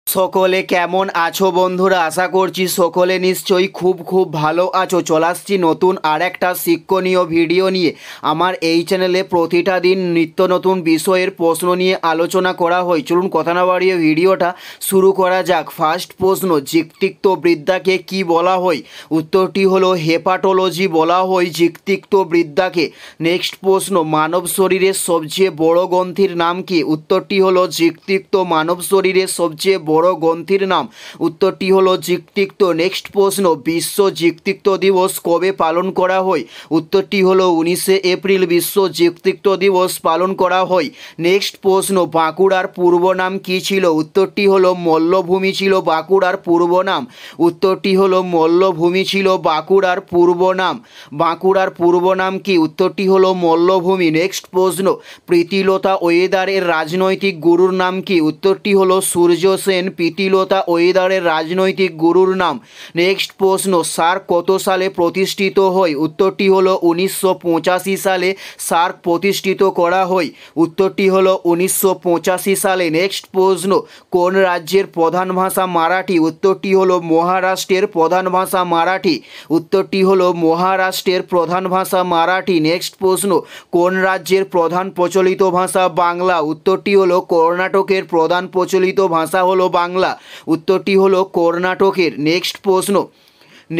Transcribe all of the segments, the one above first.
সকলে কেমন আছো বন্ধুরা? আশা করছি সকলে নিশ্চয়ই খুব ভালো আছো। চলে আসছি নতুন আর একটা শিক্ষণীয় ভিডিও নিয়ে। আমার এই চ্যানেলে প্রতিটা দিন নিত্য নতুন বিষয়ের প্রশ্ন নিয়ে আলোচনা করা হয়। চলুন কথা না বাড়িয়ে ভিডিওটা শুরু করা যাক। ফার্স্ট প্রশ্ন, জিকতিক্ত বৃদ্ধাকে কি বলা হয়? উত্তরটি হলো হেপাটোলজি বলা হয় জিকতিক্ত বৃদ্ধাকে। নেক্সট প্রশ্ন, মানব শরীরের সবচেয়ে বড় গ্রন্থির নাম কি? উত্তরটি হলো জিকতিক্ত। মানব শরীরের সবচেয়ে বড় গ্রন্থির নাম, উত্তরটি হলো জিকতিক্ত। নেক্সট প্রশ্ন, বিশ্ব জিকতিক্ত দিবস কবে পালন করা হয়? উত্তরটি হলো 19শে এপ্রিল বিশ্ব জিকতিক্ত দিবস পালন করা হয়। নেক্সট প্রশ্ন, বাঁকুড়ার পূর্ব নাম কি ছিল? উত্তরটি হলো মল্লভূমি ছিল বাঁকুড়ার পূর্ব নাম। উত্তরটি হলো মল্লভূমি ছিল বাঁকুড়ার পূর্ব নাম। বাঁকুড়ার পূর্ব নাম কি? উত্তরটি হলো মল্লভূমি। নেক্সট প্রশ্ন, প্রীতিলতা ওয়েদারের রাজনৈতিক গুরুর নাম কি? উত্তরটি হলো সূর্য সেন। প্রীতিলতা ওয়েদারের রাজনৈতিক গুরুর নাম। নেক্সট প্রশ্ন, সার্ক কত সালে প্রতিষ্ঠিত হয়? উত্তরটি হলো 1985 সালে সার্ক প্রতিষ্ঠিত করা হয়। উত্তরটি হলো 1985 সালে। নেক্সট প্রশ্ন, কোন রাজ্যের প্রধান ভাষা মারাঠি? উত্তরটি হলো মহারাষ্ট্রের প্রধান ভাষা মারাঠি। উত্তরটি হলো মহারাষ্ট্রের প্রধান ভাষা মারাঠি। নেক্সট প্রশ্ন, কোন রাজ্যের প্রধান প্রচলিত ভাষা বাংলা? উত্তরটি হলো কর্ণাটকের প্রধান প্রচলিত ভাষা হলো বাংলা। উত্তরটি হলো কর্ণাটকের।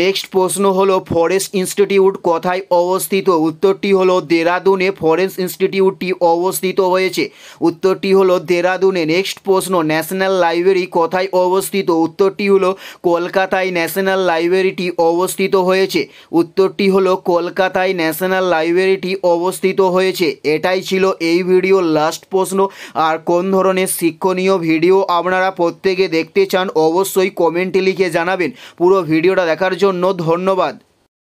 নেক্সট প্রশ্ন হলো ফরেস্ট ইনস্টিটিউট কোথায় অবস্থিত? উত্তরটি হলো দেরাদুনে ফরেস্ট ইনস্টিটিউটটি অবস্থিত হয়েছে। উত্তরটি হলো দেরাদুনে। নেক্সট প্রশ্ন, ন্যাশনাল লাইব্রেরি কোথায় অবস্থিত? উত্তরটি হলো কলকাতায় ন্যাশনাল লাইব্রেরিটি অবস্থিত হয়েছে। উত্তরটি হলো কলকাতায় ন্যাশনাল লাইব্রেরিটি অবস্থিত হয়েছে। এটাই ছিল এই ভিডিওর লাস্ট প্রশ্ন। আর কোন ধরনের শিক্ষণীয় ভিডিও আপনারা প্রত্যেকে দেখতে চান অবশ্যই কমেন্টে লিখে জানাবেন। পুরো ভিডিওটা দেখার জন্য ধন্যবাদ।